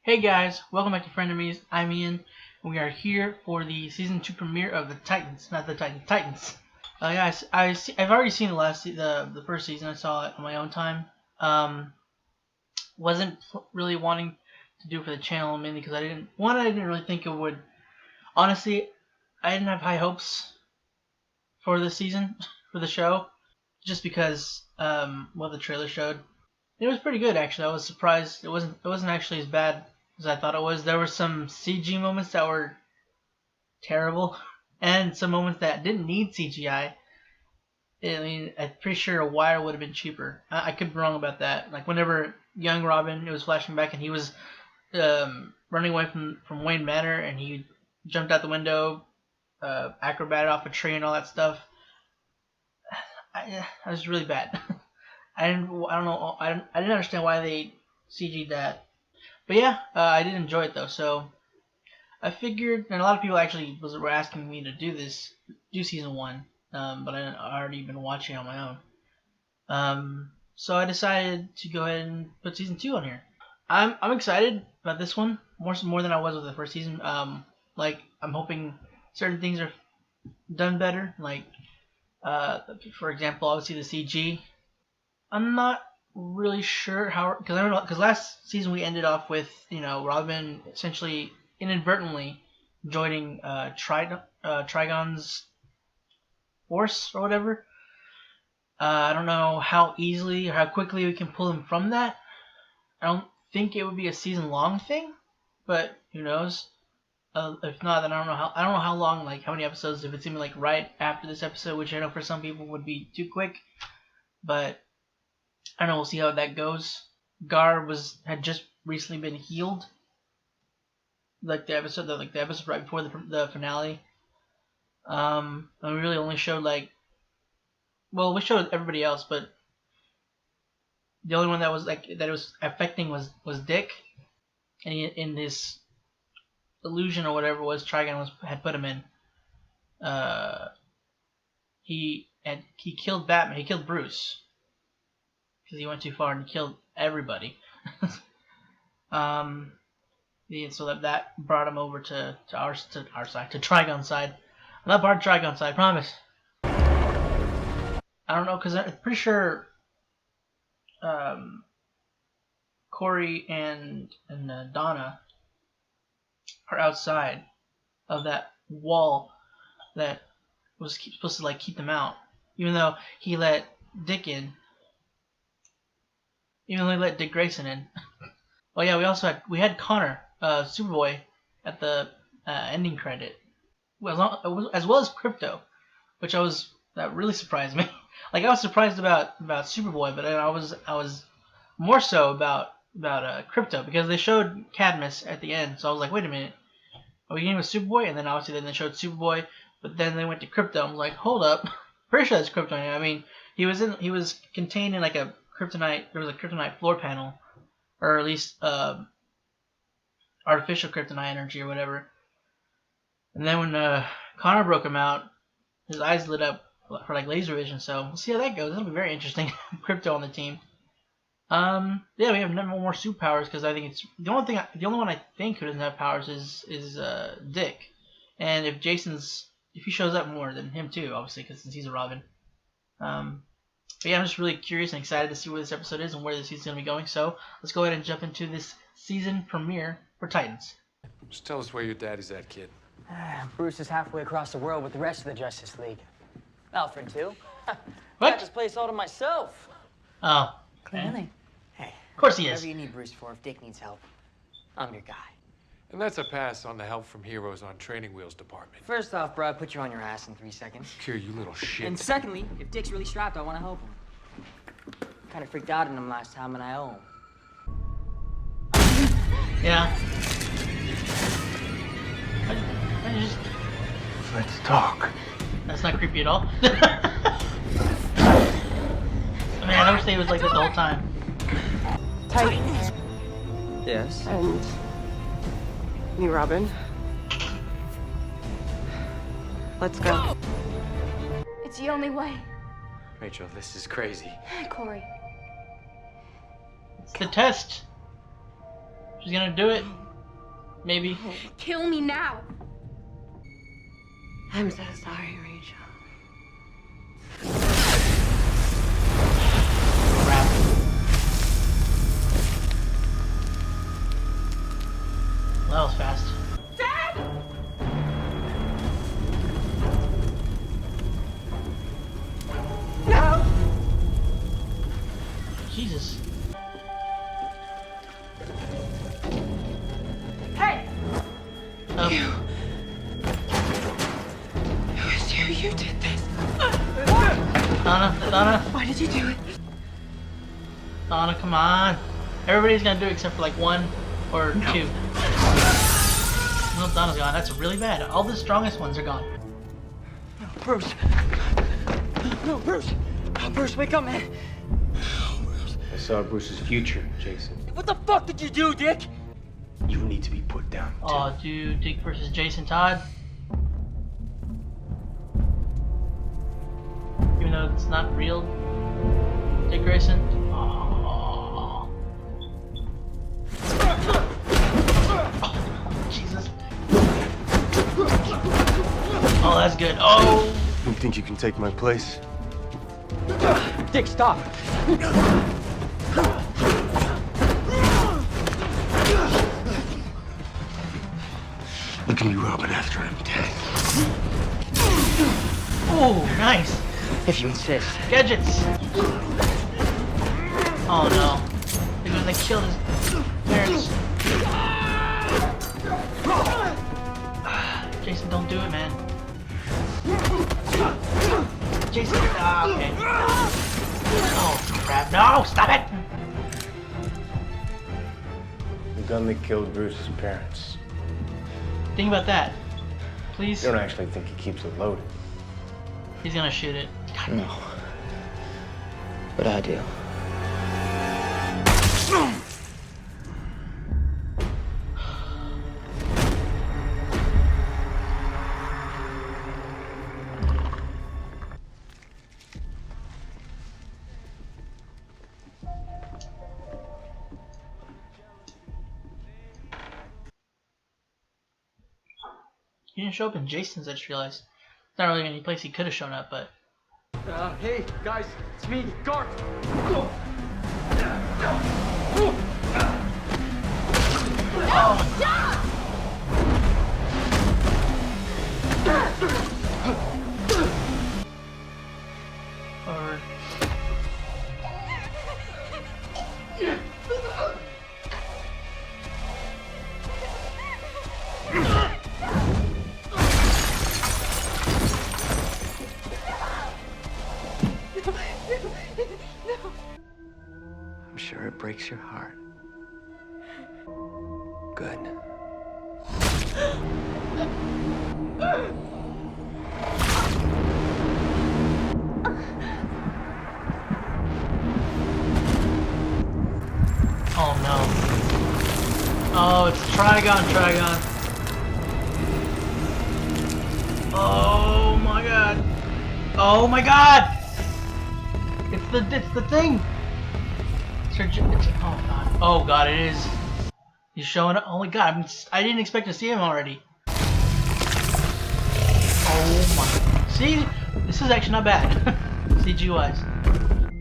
Hey guys, welcome back to Frenemies. I'm Ian. We are here for the season 2 premiere of the Titans, not the Titans. Guys, I've already seen the first season. I saw it on my own time. Wasn't really wanting to do it for the channel mainly because I didn't really think it would. Honestly, I didn't have high hopes for the season, for the show, just because what the trailer showed. It was pretty good actually. I was surprised it wasn't actually as bad as I thought it was. There were some CG moments that were terrible, and some moments that didn't need CGI. I mean, I'm pretty sure a wire would have been cheaper. I could be wrong about that. Like whenever young Robin, it was flashing back, and he was running away from Wayne Manor, and he jumped out the window, acrobated off a tree, and all that stuff. That was really bad. I didn't understand why they CG'd that. But yeah, I did enjoy it though. So I figured, and a lot of people actually were asking me to do season 1, but I already been watching on my own. So I decided to go ahead and put season 2 on here. I'm excited about this one more than I was with the first season. Like I'm hoping certain things are done better. Like for example, obviously the CG. I'm not really sure how, because last season we ended off with Robin essentially inadvertently joining Trigon's force or whatever. I don't know how easily or how quickly we can pull him from that. I don't think it would be a season long thing, but who knows? If not, then I don't know how long, like how many episodes. If it's even like right after this episode, which I know for some people would be too quick, but I don't know. We'll see how that goes. Gar had just recently been healed, like the episode right before the finale. And we really only showed we showed everybody else, but the only one that it was affecting was Dick, and in this illusion or whatever it was Trigon had put him in. He killed Batman. He killed Bruce. Because he went too far and killed everybody. So that brought him over to our side, to Trigon's side. I'm not part of Trigon's side, I promise. I don't know, because I'm pretty sure Corey and Donna are outside of that wall that was supposed to keep them out, even though he let Dick in. Even though they let Dick Grayson in. Oh yeah, we had Connor, Superboy, at the ending credit, as well as Crypto, which that really surprised me. I was surprised about Superboy, but I was more so about Crypto, because they showed Cadmus at the end, so I was like, wait a minute, are we getting with Superboy? And then obviously then they showed Superboy, but then they went to Crypto. I was like, hold up, pretty sure that's Crypto. I mean, he was contained in like a kryptonite. There was a kryptonite floor panel, or at least artificial kryptonite energy or whatever. And then when Connor broke him out, his eyes lit up for laser vision. So we'll see how that goes. That'll be very interesting. Crypto on the team. Yeah, we have no more superpowers, because I think it's the only one I think who doesn't have powers is Dick. And if he shows up more, than him too, obviously, because since he's a Robin. But yeah, I'm just really curious and excited to see where this episode is and where this season's going to be going. So let's go ahead and jump into this season premiere for Titans. Just tell us where your daddy's at, kid. Bruce is halfway across the world with the rest of the Justice League. Alfred, too. What? I got this place all to myself. Oh. Clearly. Hey. Of course he is. Whatever you need Bruce for, if Dick needs help, I'm your guy. And that's a pass on the help from Heroes on Training Wheels department. First off, bro, I put you on your ass in 3 seconds. Cure, you little shit. And secondly, if Dick's really strapped, I want to help him. Kind of freaked out on him last time, and I owe him. Yeah. Let's talk. That's not creepy at all. Man, I wish they was like this the whole time. Titans. Yes? And me, Robin. Let's go. It's the only way. Rachel, this is crazy. Corey. It's the test. She's gonna do it. Maybe. Kill me now. I'm so sorry, Rachel. Crap. Well, that was fast. No! Jesus. Hey! Oh. It was you. You did this. Donna. Why did you do it? Donna, come on. Everybody's gonna do it except for like one or two. No, Donna's gone. That's really bad. All the strongest ones are gone. No, Bruce. No, Bruce. Oh, Bruce, wake up, man. I saw Bruce's future, Jason. What the fuck did you do, Dick? You need to be put down. Oh, dude, Dick versus Jason Todd. Even though it's not real, Dick Grayson. Oh, Jesus. Oh, that's good. Oh, You think you can take my place? Dick, stop. Look at me, Robin, after I'm dead. oh, nice. If you insist. Gadgets. Oh no. They're gonna kill his parents. Jason, don't do it, man. Jason, okay. Oh crap! No, stop it! The gun that killed Bruce's parents. Think about that, please. You don't actually think he keeps it loaded. He's gonna shoot it. God. No. But I do. He didn't show up in Jason's. I just realized. It's not really any place he could have shown up, but. Hey, guys, it's me, Garth. Or. I'm sure it breaks your heart. Good. Oh no. Oh, it's Trigon. Oh my god. Oh my god! It's the thing! Oh god. Oh god, it is. He's showing up. Oh my god, I didn't expect to see him already. Oh my. See? This is actually not bad. CG wise.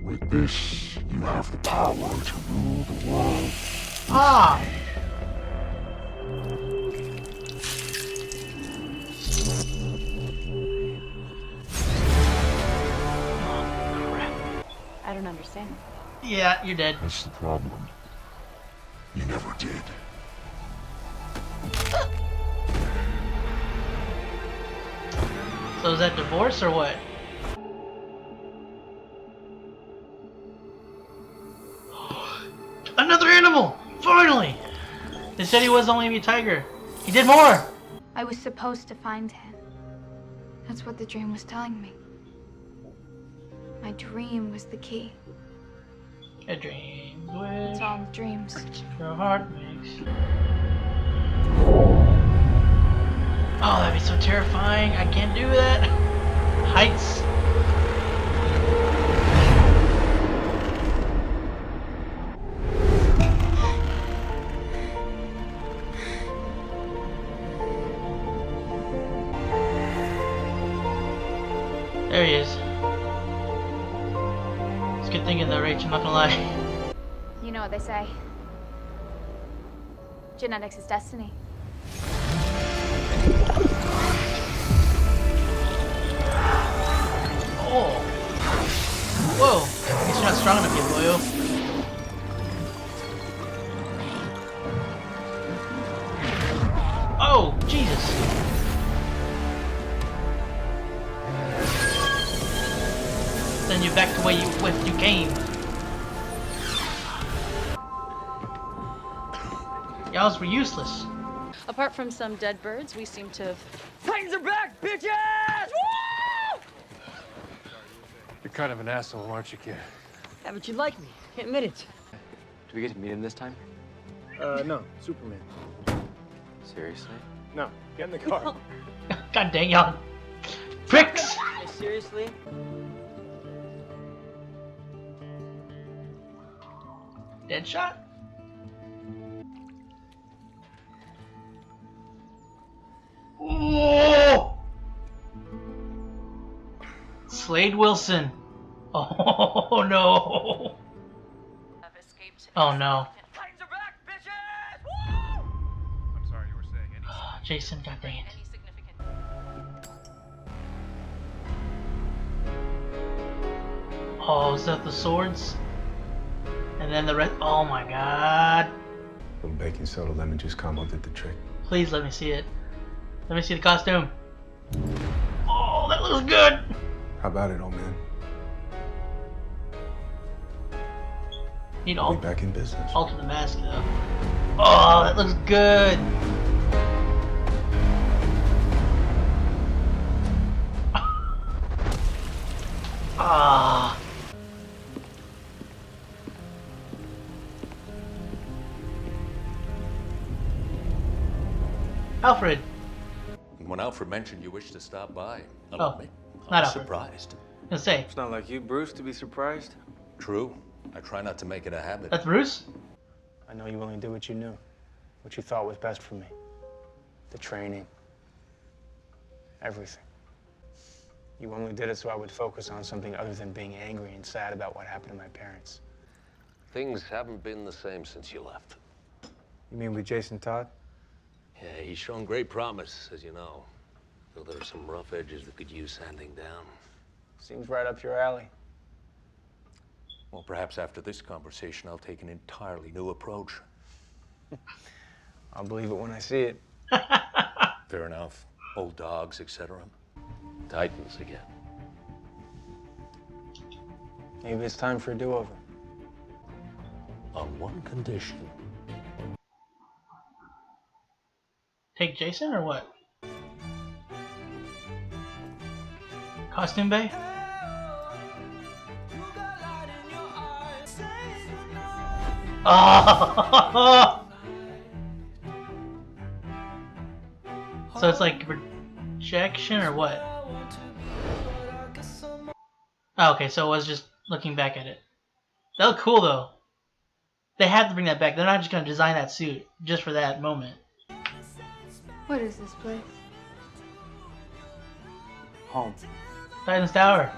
With this, you have the power to rule the world. Ah! Oh crap. I don't understand. Yeah, you're dead. That's the problem. You never did. So is that divorce or what? Another animal! Finally! They said he was only a tiger. He did more! I was supposed to find him. That's what the dream was telling me. My dream was the key. A dream It's wish all dreams. your heart makes. Oh, that'd be so terrifying. I can't do that. Heights. There he is. It's good thinking though, Rach, I'm not gonna lie. You know what they say. Genetics is destiny. Oh! Whoa! I guess you're not strong enough yet, boyo. Oh! Jesus! Send you back to where you came. Y'all were useless. Apart from some dead birds, we seem to have... Titans are back, bitches! Woo! You're kind of an asshole, aren't you, kid? Yeah, but you like me. Admit it. Do we get to meet him this time? No, Superman. Seriously? No, get in the car. God dang y'all. Pricks! Hey, seriously? Deadshot? Oh! Slade Wilson. Oh no. Oh no. Titans are back, bitches! Woo! I'm sorry, you were saying any Jason, god dang it. Oh, is that the swords? And then the red. Oh my god. Little baking soda, lemon juice combo did the trick. Please let me see it. Let me see the costume. Oh, that looks good. How about it, old man? Need We'll to be back in business. alter the mask though. Oh, that looks good. Ah. Alfred. When Alfred mentioned you wished to stop by, I Oh, admit, not I was Alfred. surprised. Gonna say, It's not like you, Bruce, to be surprised. True. I try not to make it a habit. that's Bruce? I know you only did what you knew, what you thought was best for me. The training, everything. You only did it so I would focus on something other than being angry and sad about what happened to my parents. Things haven't been the same since you left. You mean with Jason Todd? Yeah, he's shown great promise, as you know. Though there are some rough edges that could use sanding down. Seems right up your alley. Well, perhaps after this conversation, I'll take an entirely new approach. I'll believe it when I see it. Fair enough. Old dogs, etc. Titans again. Maybe it's time for a do-over. On one condition. Take Jason or what? Costume bay? Oh! So it's like rejection or what? Oh, okay, so it was just looking back at it. That looked cool though. They had to bring that back. They're not just gonna design that suit just for that moment. What is this place? Home. Titan's Tower.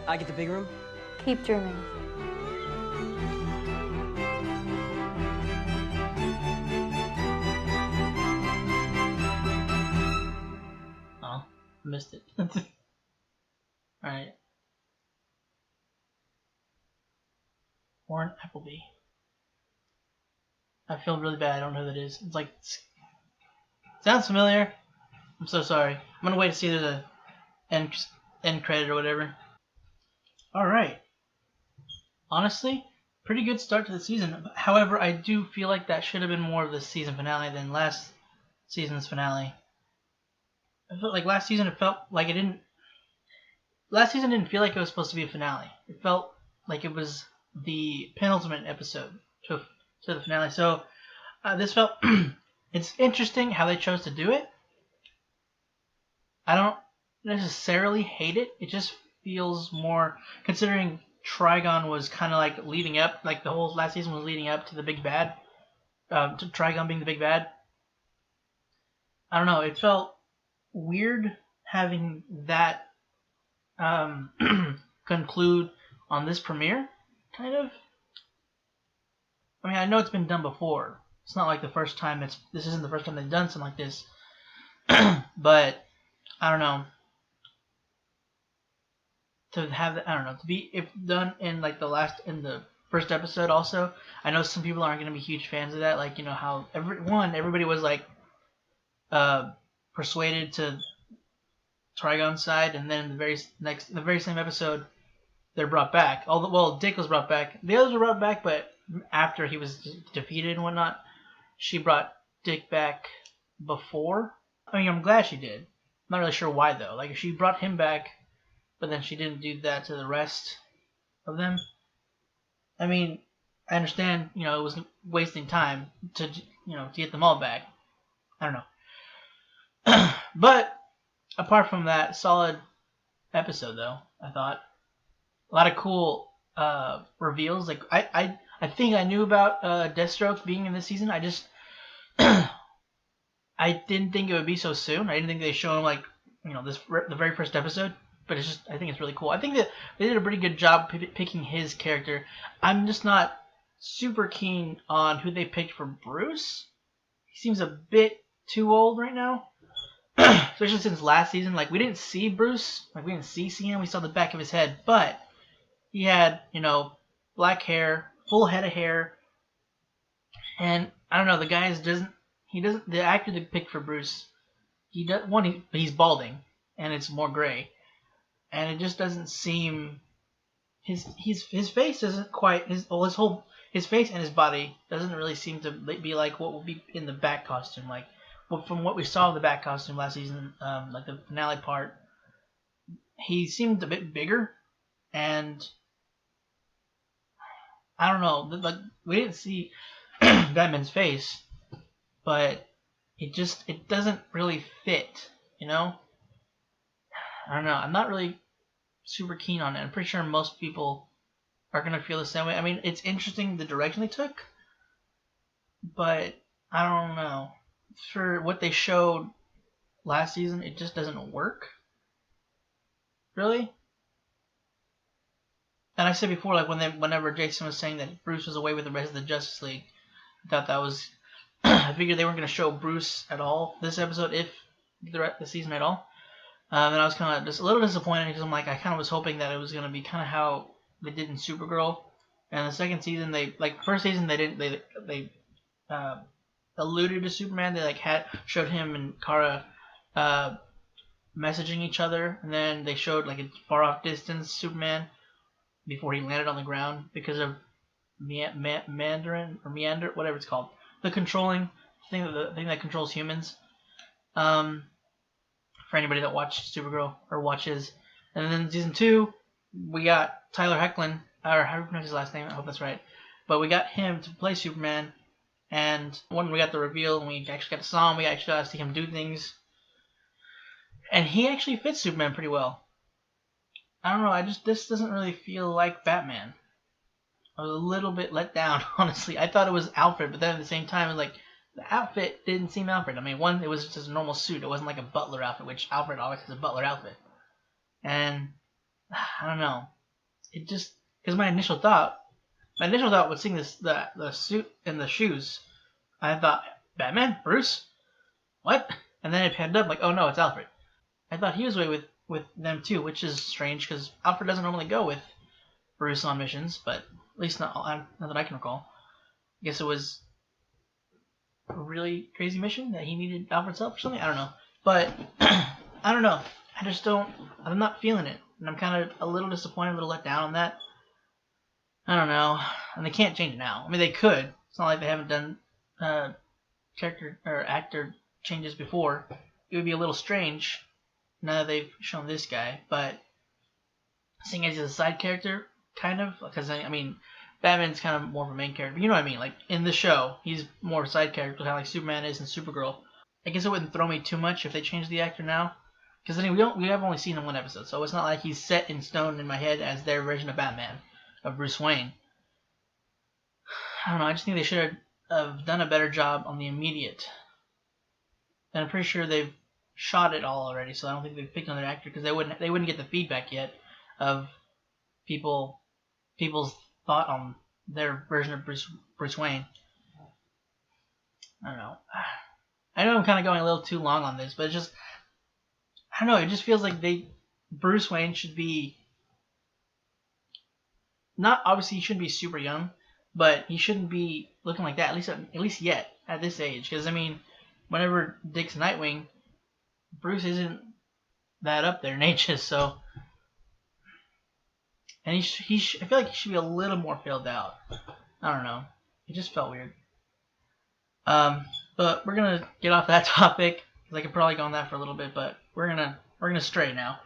I get the big room? Keep dreaming. Oh, missed it. Alright. Warren Appleby. I feel really bad. I don't know who that is. It's like sounds familiar. I'm so sorry. I'm gonna wait to see the end credit or whatever. All right. Honestly, pretty good start to the season. However, I do feel like that should have been more of the season finale than last season's finale. I felt like last season it felt like it didn't. Last season didn't feel like it was supposed to be a finale. It felt like it was the penultimate episode to the finale. So this felt it's interesting how they chose to do it. I don't necessarily hate it. It just feels more, considering Trigon was kind of like leading up, like the whole last season was leading up to the big bad, to Trigon being the big bad. I don't know. It felt weird having that conclude on this premiere, kind of. I mean, I know it's been done before. It's not like the first time. This isn't the first time they've done something like this. But I don't know. To have I don't know, to be if done in like in the first episode also. I know some people aren't going to be huge fans of that. Like, you know how everybody was like persuaded to Trigon's side, and then the very same episode they're brought back. Well, Dick was brought back. The others were brought back, but after he was defeated and whatnot, she brought Dick back before. I mean, I'm glad she did. I'm not really sure why though. Like, if she brought him back, but then she didn't do that to the rest of them. I mean, I understand, you know, it was wasting time to get them all back. I don't know. But apart from that, solid episode though. I thought a lot of cool reveals. Like I think I knew about Deathstroke being in this season. I just I didn't think it would be so soon. I didn't think they'd show him like, you know, the very first episode. But it's just, I think it's really cool. I think that they did a pretty good job picking his character. I'm just not super keen on who they picked for Bruce. He seems a bit too old right now. Especially since last season. Like, we didn't see Bruce. Like, we didn't see him. We saw the back of his head. But he had, you know, black hair, full head of hair. And, I don't know, the actor they picked for Bruce, he's balding. And it's more gray. And it just doesn't seem his face isn't quite his face and his body doesn't really seem to be like what will be in the back costume. Like, from what we saw of the back costume last season, like the finale part, he seemed a bit bigger, and I don't know. Like, we didn't see Batman's face, but it doesn't really fit. You know. I don't know. I'm not really super keen on it. I'm pretty sure most people are going to feel the same way. I mean, it's interesting the direction they took, but I don't know. For what they showed last season, it just doesn't work. Really? And I said before, like, whenever Jason was saying that Bruce was away with the rest of the Justice League, I thought that was... I figured they weren't going to show Bruce at all this episode, if the season at all. And I was kind of just a little disappointed because I'm like, I kind of was hoping that it was going to be kind of how they did in Supergirl. And the second season, first season they alluded to Superman. They showed him and Kara messaging each other, and then they showed like a far off distance Superman before he landed on the ground because of meander, whatever it's called, the controlling thing, the thing that controls humans. For anybody that watched Supergirl or watches. And then season 2, we got Tyler Hoechlin, or how do you pronounce his last name? I hope that's right. But we got him to play Superman, and when we got the reveal, and we actually got to saw him, we actually got to see him do things. And he actually fits Superman pretty well. I don't know, this doesn't really feel like Batman. I was a little bit let down, honestly. I thought it was Alfred, but then at the same time, it was like, the outfit didn't seem Alfred. I mean, it was just a normal suit. It wasn't like a butler outfit, which Alfred always has a butler outfit. And I don't know. It just, because my initial thought was seeing the suit and the shoes. I thought, Batman, Bruce, what? And then it panned up like, oh no, it's Alfred. I thought he was away with them too, which is strange because Alfred doesn't normally go with Bruce on missions, but at least not that I can recall. I guess it was a really crazy mission that he needed Alfred's help or something. I don't know, but I don't know. I'm not feeling it, and I'm kind of a little disappointed, a little let down on that. I don't know, and they can't change it now. I mean, they could. It's not like they haven't done character or actor changes before. It would be a little strange now that they've shown this guy, but seeing as he's a side character, kind of, because I mean, Batman's kind of more of a main character. You know what I mean? Like, in the show, he's more of a side character, kind of like Superman is in Supergirl. I guess it wouldn't throw me too much if they changed the actor now, because I mean, we have only seen him one episode, so it's not like he's set in stone in my head as their version of Batman. of Bruce Wayne. I don't know. I just think they should have done a better job on the immediate. And I'm pretty sure they've shot it all already, so I don't think they've picked another actor because they wouldn't get the feedback yet of people's thought on their version of Bruce Wayne. I don't know. I know I'm kind of going a little too long on this, but it's just, I don't know. It just feels like Bruce Wayne should be not, obviously he shouldn't be super young, but he shouldn't be looking like that at least yet at this age. Because I mean, whenever Dick's Nightwing, Bruce isn't that up there in ages, so. And I feel like he should be a little more filled out. I don't know. It just felt weird. But we're gonna get off that topic because I could probably go on that for a little bit. But we're gonna stray now.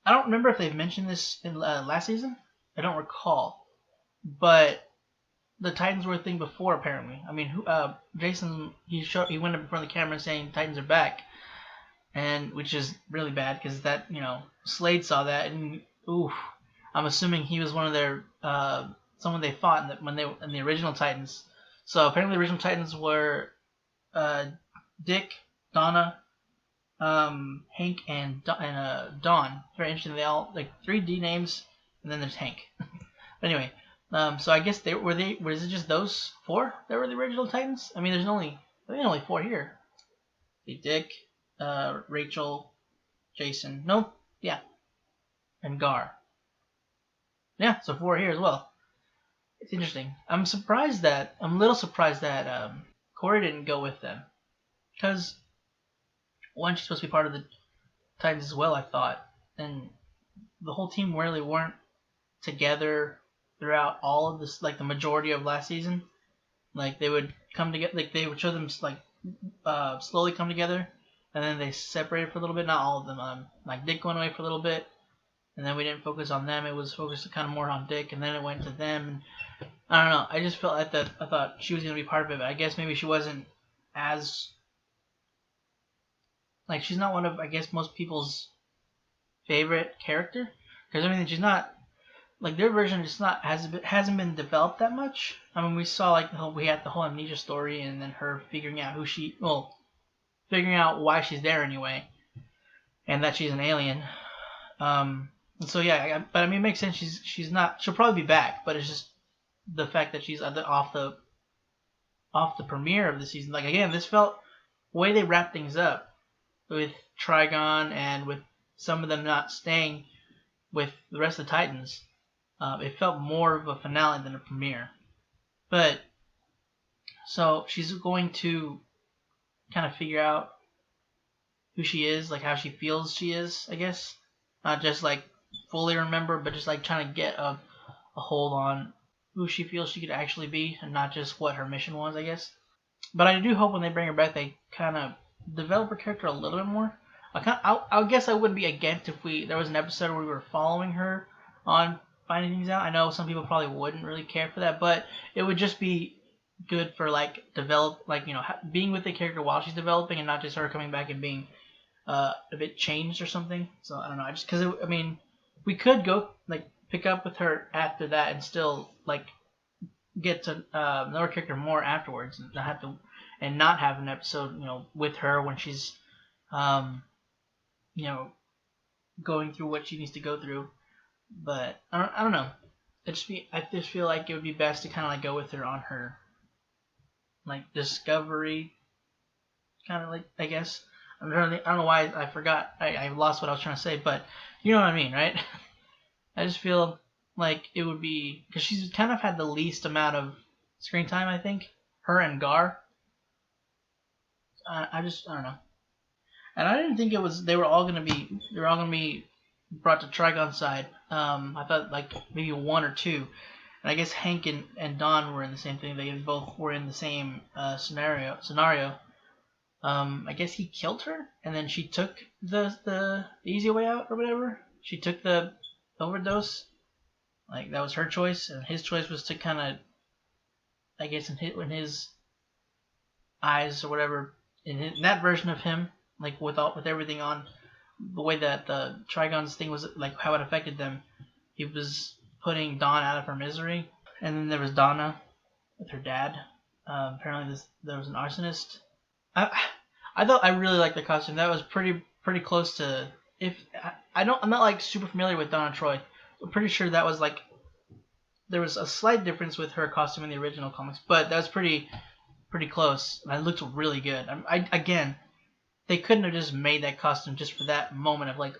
I don't remember if they've mentioned this in last season. I don't recall. But the Titans were a thing before, apparently. I mean, Jason he went up in front of the camera saying Titans are back, and which is really bad because that Slade saw that and oof. I'm assuming he was one of their someone they fought in the original Titans. So apparently the original Titans were Dick, Donna, Hank, and Dawn. Very interesting. They all like 3D names, and then there's Hank. Anyway, so I guess was it just those 4 that were the original Titans? I mean, there's only 4 here. Dick, Rachel, Jason. No, yeah, and Gar. Yeah, so 4 here as well. It's interesting. I'm a little surprised that Corey didn't go with them. Because, one, she's supposed to be part of the Titans as well, I thought. And the whole team really weren't together throughout all of this, like the majority of last season. Like, they would come together, like, they would show them, like, slowly come together. And then they separated for a little bit. Not all of them. Like, Dick went away for a little bit. And then we didn't focus on them. It was focused kind of more on Dick, and then it went to them. And I don't know. I just felt like that. I thought she was gonna be part of it, but I guess maybe she wasn't as like she's not one of most people's favorite character because I mean she's not like their version just hasn't been developed that much. I mean we saw we had the whole amnesia story and then her figuring out figuring out why she's there anyway, and that she's an alien. So yeah, but I mean, it makes sense. She's not. She'll probably be back, but it's just the fact that she's off the premiere of the season. Like again, this felt the way they wrapped things up with Trigon and with some of them not staying with the rest of the Titans. It felt more of a finale than a premiere. But so she's going to kind of figure out who she is, like how she feels she is, I guess. Not just like fully remember, but just like trying to get a hold on who she feels she could actually be and not just what her mission was, I guess. But I do hope when they bring her back, they kind of develop her character a little bit more. I guess I wouldn't be against if there was an episode where we were following her on finding things out. I know some people probably wouldn't really care for that, but it would just be good for being with the character while she's developing and not just her coming back and being a bit changed or something. So I don't know. Just because I mean, we could go pick up with her after that and still get to know her character more afterwards and not have an episode with her when she's going through what she needs to go through. But I don't know. I just feel like it would be best to kind of go with her on her discovery kind of I guess. I don't know why I forgot. I lost what I was trying to say, but you know what I mean, right? I just feel like it would be because she's kind of had the least amount of screen time, I think. Her and Gar. I don't know. And I didn't think they were all gonna be brought to Trigon's side. I thought maybe 1 or 2. And I guess Hank and Dawn were in the same thing. They both were in the same scenario. I guess he killed her, and then she took the easy way out or whatever. She took the overdose. That was her choice, and his choice was to kind of, I guess, in his eyes or whatever, in that version of him, with everything on, the way that the Trigon's thing was, how it affected them, he was putting Dawn out of her misery. And then there was Donna with her dad. Apparently there was an arsonist. I really liked the costume. That was pretty close to, if I'm not like super familiar with Donna Troy. I'm pretty sure that was like, there was a slight difference with her costume in the original comics, but that was pretty close. And it looked really good. Again, they couldn't have just made that costume just for that moment of like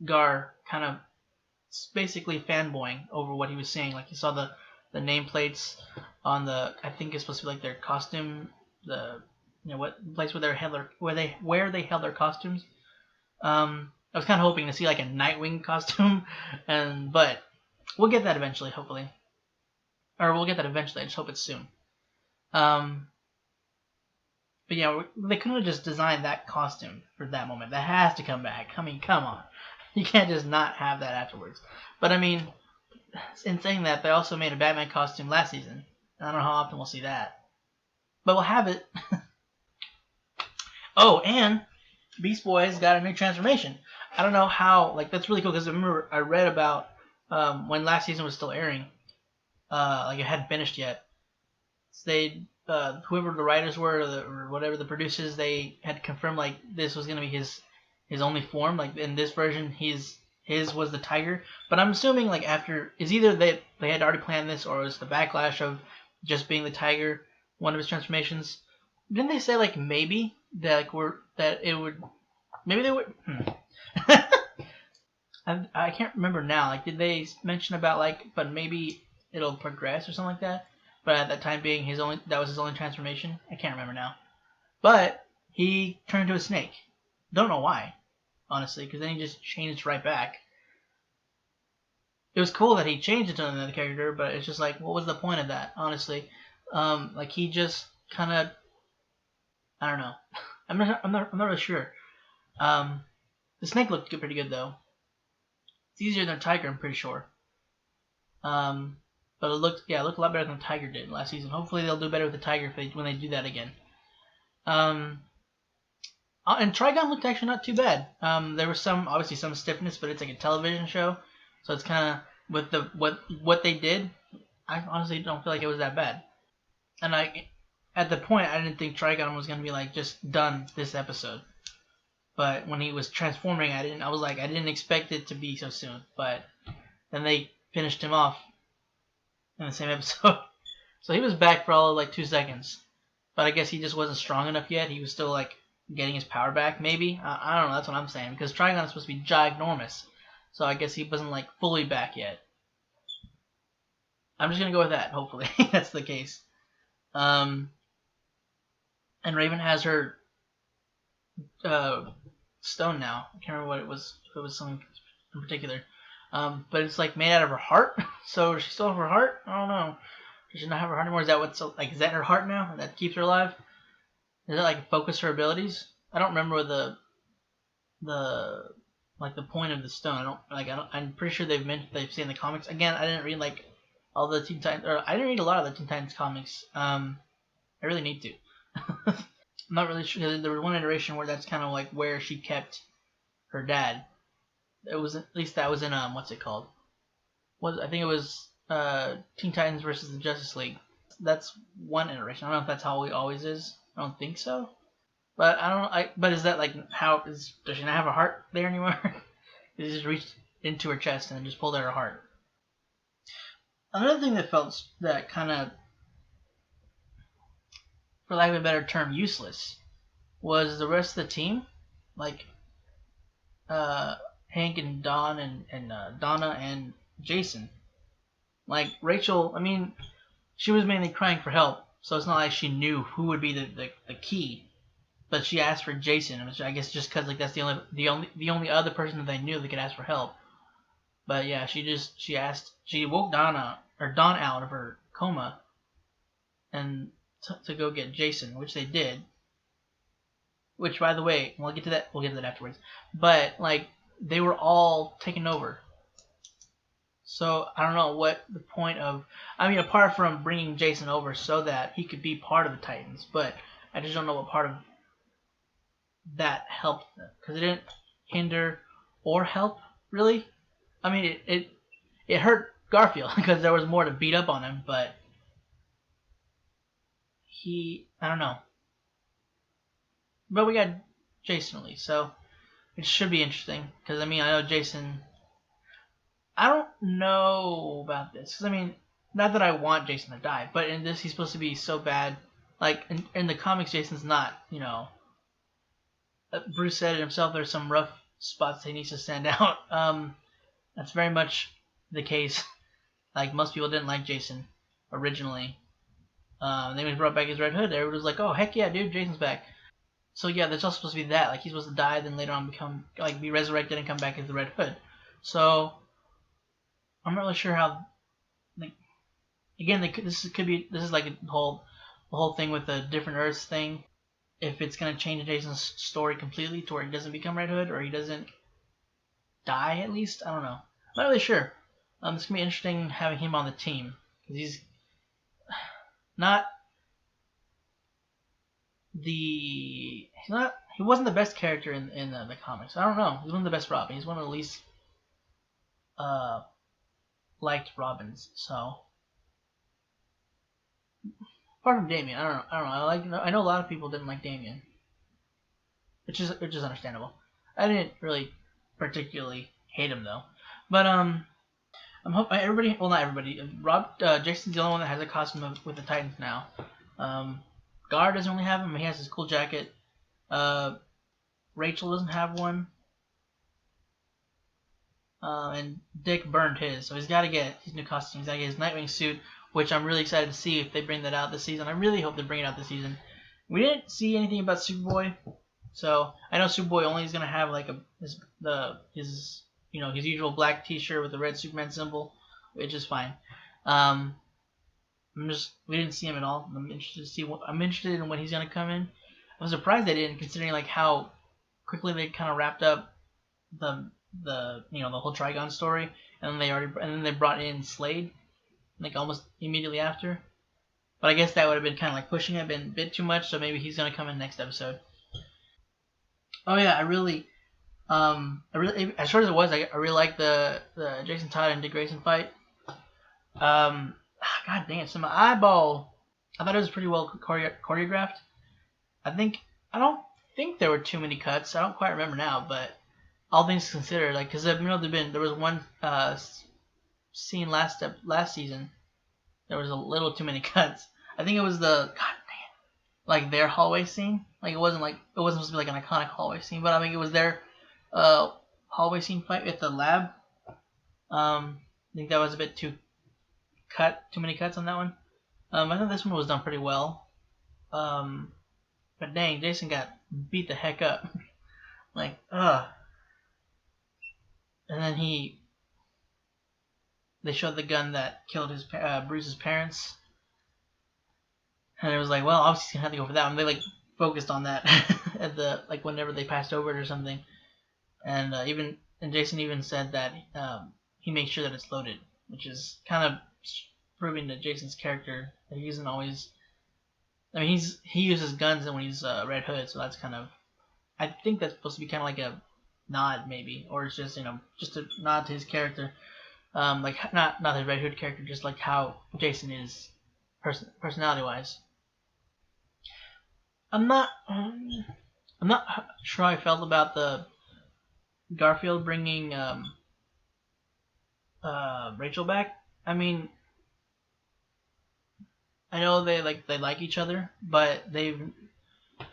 Gar kind of basically fanboying over what he was saying. Like you saw the nameplates on the, I think it's supposed to be like their costume, the, you know, what place where they held their costumes. I was kind of hoping to see like a Nightwing costume, but we'll get that eventually, hopefully. Or we'll get that eventually. I just hope it's soon. But yeah, they couldn't have just designed that costume for that moment. That has to come back. I mean, come on. You can't just not have that afterwards. But I mean, in saying that, they also made a Batman costume last season. I don't know how often we'll see that. But we'll have it. Oh, and Beast Boy's got a new transformation. I don't know how, like, that's really cool, because I remember I read about when last season was still airing. Like, it hadn't finished yet. So whoever the writers were, or whatever the producers, they had confirmed, like, this was going to be his only form. Like, in this version, his was the tiger. But I'm assuming, like, after, is either they had already planned this, or it was the backlash of just being the tiger, one of his transformations. Didn't they say, like, maybe that maybe they would, I can't remember now. Like, did they mention about, like, but maybe it'll progress or something like that? But at that time being that was his only transformation. I can't remember now. But he turned into a snake. Don't know why, honestly, because then he just changed right back. It was cool that he changed it to another character, but it's just like, what was the point of that, honestly? Like, he just kind of, I don't know. I'm not really sure. The snake looked pretty good though. It's easier than a tiger, I'm pretty sure. But it looked a lot better than the tiger did last season. Hopefully they'll do better with the tiger when they do that again. And Trigon looked actually not too bad. There was obviously some stiffness, but it's like a television show, so it's kind of with what they did. I honestly don't feel like it was that bad. And at the point, I didn't think Trigon was gonna be like just done this episode. But when he was transforming, I didn't expect it to be so soon. But then they finished him off in the same episode. So he was back for all of like 2 seconds. But I guess he just wasn't strong enough yet. He was still like getting his power back, maybe. I don't know, that's what I'm saying. Because Trigon is supposed to be ginormous. So I guess he wasn't like fully back yet. I'm just going to go with that, hopefully. That's the case. And Raven has her stone now. I can't remember what it was. If it was something in particular. But it's like made out of her heart. So does she still have her heart? I don't know. Does she not have her heart anymore? Is that her heart now? That keeps her alive? Does it like focus her abilities? I don't remember the point of the stone. I'm pretty sure they've seen in the comics. Again, I didn't read like all the Teen Titans, or I didn't read a lot of the Teen Titans comics. I really need to. I'm not really sure. There was one iteration where that's kind of like where she kept her dad. It was, at least that was in what's it called? I think it was Teen Titans versus the Justice League. That's one iteration. I don't know if that's how it always is. I don't think so. But I don't. But is that like does she not have a heart there anymore? She just reached into her chest and just pulled out her heart. Another thing that kind of, for lack of a better term, useless, was the rest of the team. Like Hank and Don and Donna and Jason. Like Rachel, I mean, she was mainly crying for help, so it's not like she knew who would be the key. But she asked for Jason, which I guess just because like that's the only other person that they knew that could ask for help. But yeah, she woke Don out of her coma, and to go get Jason, which they did. Which, by the way, we'll get to that afterwards. But like they were all taken over. So I don't know what the point of. I mean, apart from bringing Jason over so that he could be part of the Titans, but I just don't know what part of that helped them, because it didn't hinder or help really. I mean, it hurt Garfield because there was more to beat up on him, but I don't know. But we got Jason at least, so it should be interesting because I mean I know Jason. I don't know about this because I mean not that I want Jason to die, but in this he's supposed to be so bad. Like in the comics, Jason's not. You know, Bruce said it himself. There's some rough spots that he needs to stand out. That's very much the case. Like most people didn't like Jason originally. Then when he brought back his Red Hood, everybody was like, "Oh heck yeah, dude, Jason's back." So yeah, there's also supposed to be that. Like he's supposed to die, then later on be resurrected and come back as the Red Hood. So I'm not really sure how. Like again, this is like the whole thing with the different Earths thing. If it's gonna change Jason's story completely to where he doesn't become Red Hood or he doesn't die at least, I don't know. I'm not really sure. It's gonna be interesting having him on the team because he's not he wasn't the best character in the comics. I don't know. He's one of the best Robin. He's one of the least liked Robins. So apart from Damien, I don't know. I know a lot of people didn't like Damien, which is understandable. I didn't really particularly hate him though, but I'm hoping everybody. Well, not everybody. Jason's the only one that has a costume with the Titans now. Gar doesn't really have him. He has his cool jacket. Rachel doesn't have one. And Dick burned his, so he's got to get his new costume. He's got to get his Nightwing suit, which I'm really excited to see if they bring that out this season. I really hope they bring it out this season. We didn't see anything about Superboy, so I know Superboy only is gonna have like his usual black T-shirt with the red Superman symbol, which is fine. We didn't see him at all. I'm interested in when he's gonna come in. I was surprised they didn't, considering like how quickly they kind of wrapped up the whole Trigon story, and then they brought in Slade like almost immediately after. But I guess that would have been kind of like pushing it a bit too much. So maybe he's gonna come in next episode. Oh yeah, I really as short as it was, I really like the Jason Todd and Dick Grayson fight. God dang it! So my eyeball, I thought it was pretty well choreographed. I don't think there were too many cuts. I don't quite remember now, but all things considered, like because there was one scene last season. There was a little too many cuts. I think it was like their hallway scene. Like it wasn't supposed to be like an iconic hallway scene, but I mean it was their hallway scene fight at the lab. I think that was a bit too many cuts on that one. I think this one was done pretty well. But dang, Jason got beat the heck up. Like, ugh. And then they showed the gun that killed Bruce's parents. And it was like, well, obviously he's gonna have to go for that one. They like focused on that at whenever they passed over it or something. And Jason even said that he makes sure that it's loaded, which is kind of proving to Jason's character that he isn't always. I mean, he uses guns when he's Red Hood, so that's kind of. I think that's supposed to be kind of like a nod, maybe, or it's just just a nod to his character, like not his Red Hood character, just like how Jason is, personality wise. I'm not sure how I felt about the Garfield bringing Rachel back. I mean, I know they like each other, but they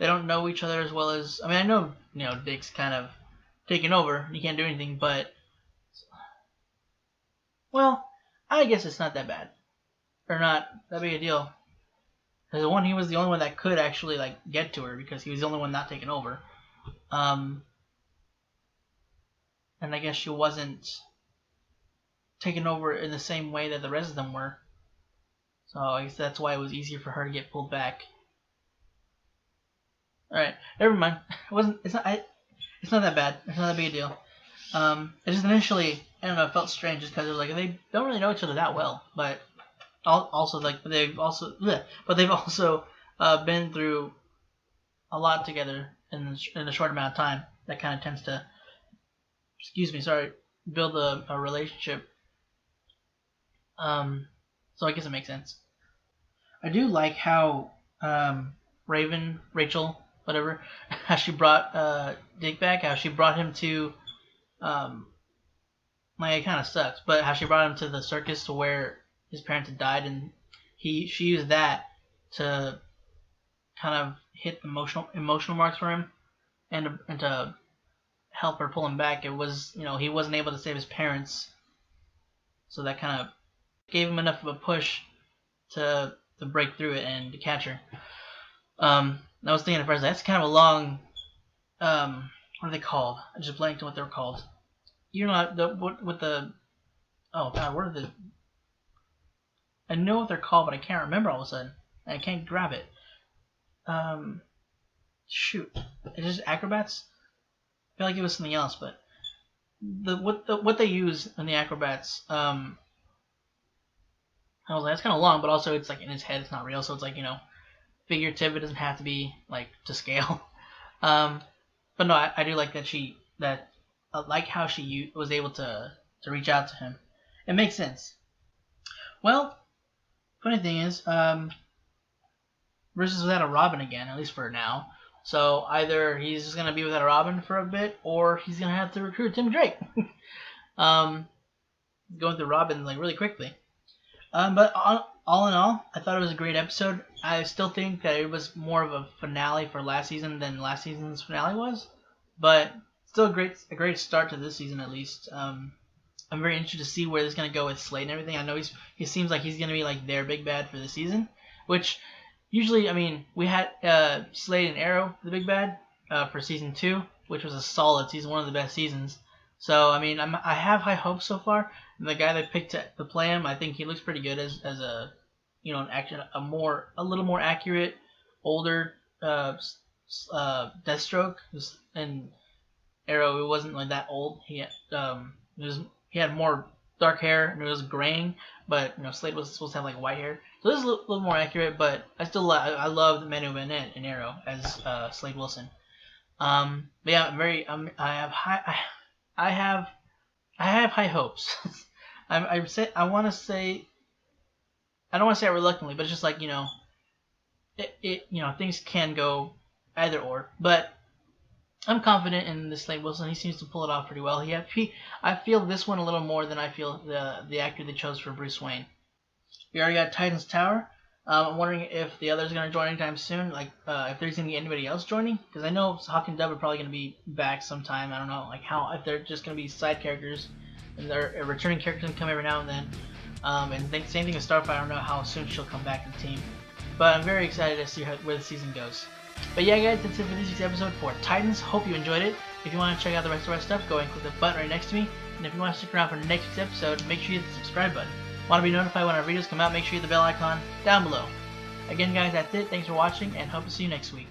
don't know each other as well as. I mean, I know Dick's kind of taken over. He can't do anything, but well, I guess it's not that bad, or not that big a deal. Because he was the only one that could actually get to her because he was the only one not taken over. And I guess she wasn't taken over in the same way that the rest of them were. So I guess that's why it was easier for her to get pulled back. All right, never mind. It's not that bad. It's not that big a deal. It just initially, I don't know, it felt strange just because it was like they don't really know each other that well, but they've also been through a lot together in a short amount of time. That kind of tends to, build a relationship. So I guess it makes sense. I do like how Rachel, whatever, how she brought Dick back. How she brought him to, like, it kind of sucks, but how she brought him to the circus to where his parents had died, and she used that to kind of hit the emotional marks for him, and to help her pull him back. It was, he wasn't able to save his parents, so that kind of gave him enough of a push to break through it and to catch her. I was thinking at first, that's kind of a long, what are they called? I just blanked on what they're called. You know, with the, oh god, what are the, I know what they're called, but I can't remember all of a sudden. I can't grab it. Shoot, it's just acrobats? I feel like it was something else, but what they use in the acrobats, I was like, that's kind of long, but also it's like in his head, it's not real, so it's like, figurative. It doesn't have to be like to scale. But no, I do like that I like how she was able to reach out to him. It makes sense. Well, funny thing is, Bruce is without a Robin again, at least for now. So either he's just gonna be without a Robin for a bit, or he's gonna have to recruit Tim Drake. Going through Robin like really quickly. But all in all, I thought it was a great episode. I still think that it was more of a finale for last season than last season's finale was, but still a great start to this season at least. I'm very interested to see where this is gonna go with Slade and everything. I know he seems like he's gonna be like their big bad for the season, which usually, I mean, we had Slade and Arrow the big bad for season 2, which was a solid season, one of the best seasons. So I mean, I have high hopes so far. And the guy they picked to play him, I think he looks pretty good as a a little more accurate, older Deathstroke. And Arrow, it wasn't like that old. He had more dark hair and it was graying, but Slade was supposed to have like white hair, so this is a little more accurate. But I love Manu Bennett in Arrow as Slade Wilson. But yeah, I have high hopes. I don't want to say it reluctantly, but it's just like things can go either or. But I'm confident in this Slade Wilson. He seems to pull it off pretty well. I feel this one a little more than I feel the actor they chose for Bruce Wayne. We already got Titan's Tower. I'm wondering if the others are going to join anytime soon. Like if there's going to be anybody else joining, because I know Hawk and Dove are probably going to be back sometime. I don't know if they're just going to be side characters and they're returning characters and come every now and then. And same thing with Starfire. I don't know how soon she'll come back to the team, but I'm very excited to see where the season goes. But yeah, guys, that's it for this week's episode for Titans. Hope you enjoyed it. If you want to check out the rest of our stuff, go and click the button right next to me. And if you want to stick around for next week's episode, make sure you hit the subscribe button. Want to be notified when our videos come out, make sure you hit the bell icon down below. Again, guys, that's it. Thanks for watching, and hope to see you next week.